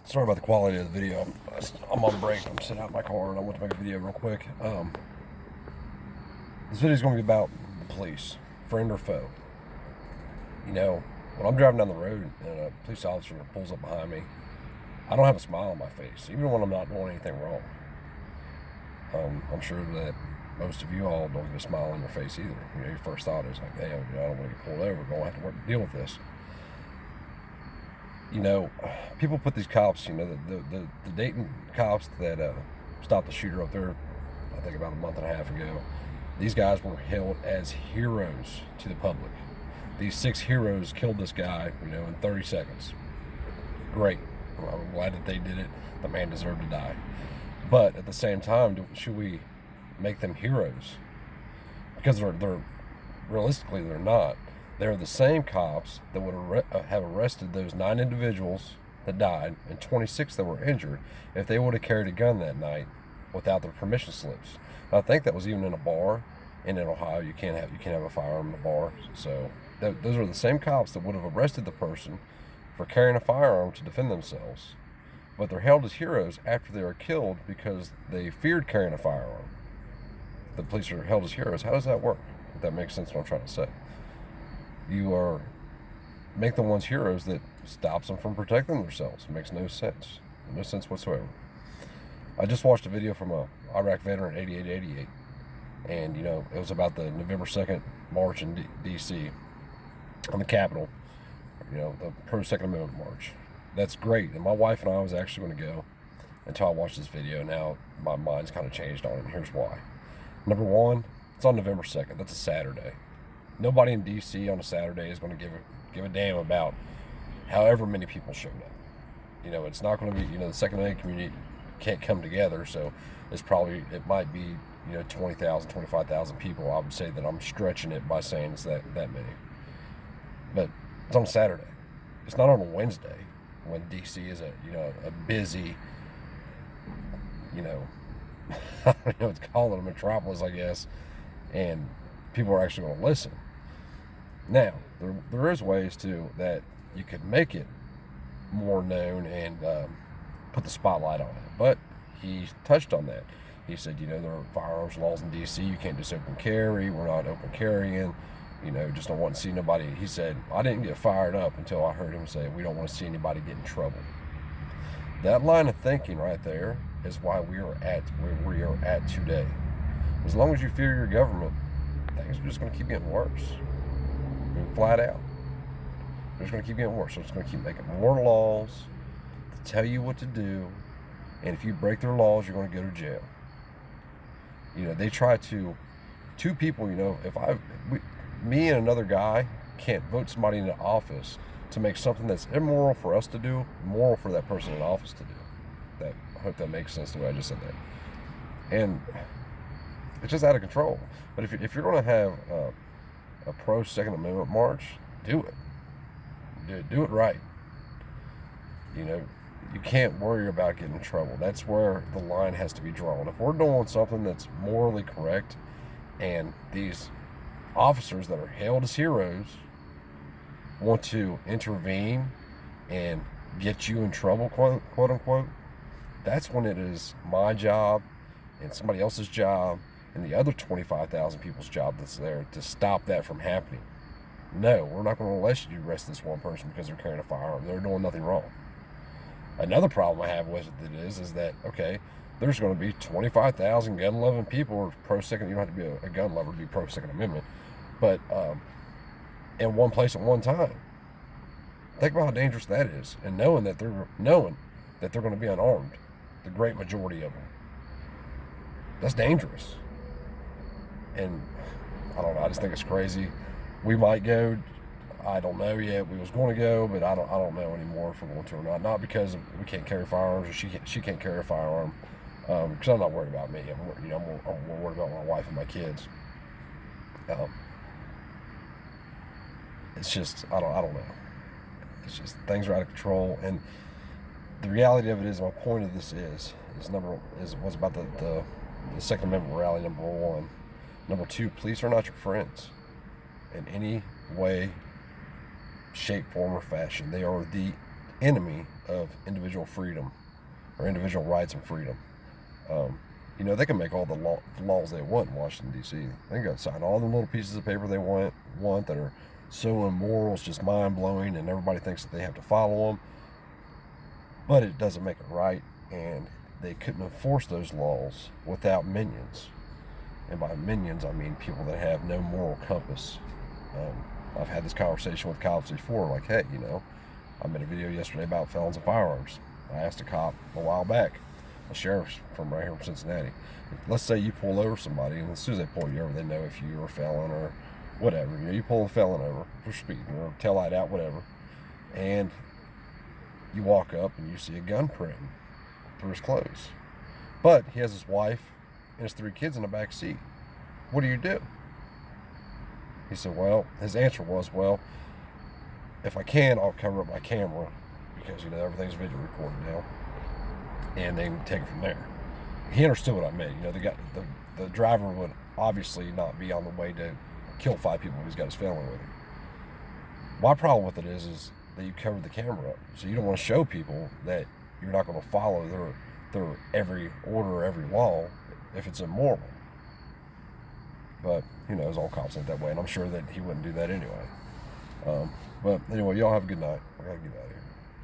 Sorry about the quality of the video. I'm on break. I'm sitting out in my car and I want to make a video real quick. This video is going to be about the police, friend or foe. You know, when I'm driving down the road and a police officer pulls up behind me, I don't have a smile on my face, even when I'm not doing anything wrong. I'm sure that most of you all don't get a smile on your face either. You know, your first thought is like, hey, I don't want to get pulled over. Going to have to deal with this. You know, people put these cops, you know, the Dayton cops that stopped the shooter up there, I think about a month and a half ago, these guys were hailed as heroes to the public. These 6 heroes killed this guy, you know, in 30 seconds. Great. Well, I'm glad that they did it. The man deserved to die. But at the same time, should we make them heroes? Because they're realistically, they're not. They're the same cops that would have arrested those 9 individuals that died and 26 that were injured if they would have carried a gun that night without their permission slips. And I think that was even in a bar. And in Ohio, you can't have a firearm in a bar. So those are the same cops that would have arrested the person for carrying a firearm to defend themselves. But they're held as heroes after they are killed because they feared carrying a firearm. The police are held as heroes. How does that work? If that makes sense what I'm trying to say. You make the ones heroes that stops them from protecting themselves. It makes no sense. No sense whatsoever. I just watched a video from a Iraq veteran, 8888. And, you know, it was about the November 2nd march in D.C. on the Capitol. You know, the pro-Second Amendment march. That's great. And my wife and I was actually going to go until I watched this video. Now, my mind's kind of changed on it, and here's why. Number one, it's on November 2nd. That's a Saturday. Nobody in D.C. on a Saturday is going to give a damn about however many people showed up. You know, it's not going to be, you know, the Second Amendment community can't come together, so it might be, you know, 20,000, 25,000 people. I would say that I'm stretching it by saying it's that many. But it's on a Saturday. It's not on a Wednesday when D.C. is a busy, you know, I don't know what to call it, a metropolis, I guess, and people are actually going to listen. Now, there is ways too that you could make it more known and put the spotlight on it. But he touched on that. He said, you know, there are firearms laws in D.C. You can't just open carry. We're not open carrying. You know, just don't want to see nobody. He said, I didn't get fired up until I heard him say, we don't want to see anybody get in trouble. That line of thinking right there is why we are at where we are at today. As long as you fear your government, things are just going to keep getting worse. I mean, flat out. They're just going to keep getting worse. So it's going to keep making more laws to tell you what to do. And if you break their laws, you're going to go to jail. You know, they try to, 2 people, you know, me and another guy can't vote somebody into office to make something that's immoral for us to do, moral for that person in office to do. I hope that makes sense the way I just said that. And it's just out of control. But if you're going to have a pro-Second Amendment march, do it. Do it right. You know, you can't worry about getting in trouble. That's where the line has to be drawn. If we're doing something that's morally correct and these officers that are hailed as heroes want to intervene and get you in trouble, quote unquote, that's when it is my job and somebody else's job and the other 25,000 people's job that's there to stop that from happening. No, we're not going to let you arrest this one person because they're carrying a firearm. They're doing nothing wrong. Another problem I have with it is that, okay, there's going to be 25,000 gun-loving people or pro-second. You don't have to be a gun lover to be pro-Second Amendment, but in one place at one time. Think about how dangerous that is, and knowing that they're going to be unarmed, the great majority of them. That's dangerous. And I don't know. I just think it's crazy. We might go. I don't know yet. We was going to go, but I don't know anymore if we're going to or not. Not because we can't carry firearms or she can't carry a firearm. Because I'm not worried about me. I'm more worried about my wife and my kids. It's just I don't know. It's just things are out of control, and the reality of it is, my point of this was about the Second Amendment rally. Number 1. Number 2, police are not your friends in any way, shape, form, or fashion. They are the enemy of individual freedom or individual rights and freedom. They can make all the laws they want in Washington, D.C. They can go sign all the little pieces of paper they want that are so immoral, it's just mind-blowing, and everybody thinks that they have to follow them. But it doesn't make it right, and they couldn't enforce those laws without minions. And by minions, I mean people that have no moral compass. I've had this conversation with cops before, like, hey, I made a video yesterday about felons and firearms. I asked a cop a while back, a sheriff from right here from Cincinnati, let's say you pull over somebody, and as soon as they pull you over, they know if you're a felon or whatever. You pull a felon over for speeding or tail light out, whatever, and you walk up and you see a gun printing through his clothes. But he has his wife and his 3 kids in the back seat. What do you do? He said, his answer was, if I can, I'll cover up my camera because, everything's video recorded now, and they can take it from there. He understood what I meant. The driver would obviously not be on the way to kill 5 people if he's got his felony with him. My problem with it is that you covered the camera up, so you don't want to show people that you're not going to follow their every order, every law, if it's immoral. But his old cops ain't that way, and I'm sure that he wouldn't do that anyway. But anyway, y'all have a good night. I gotta get out of here.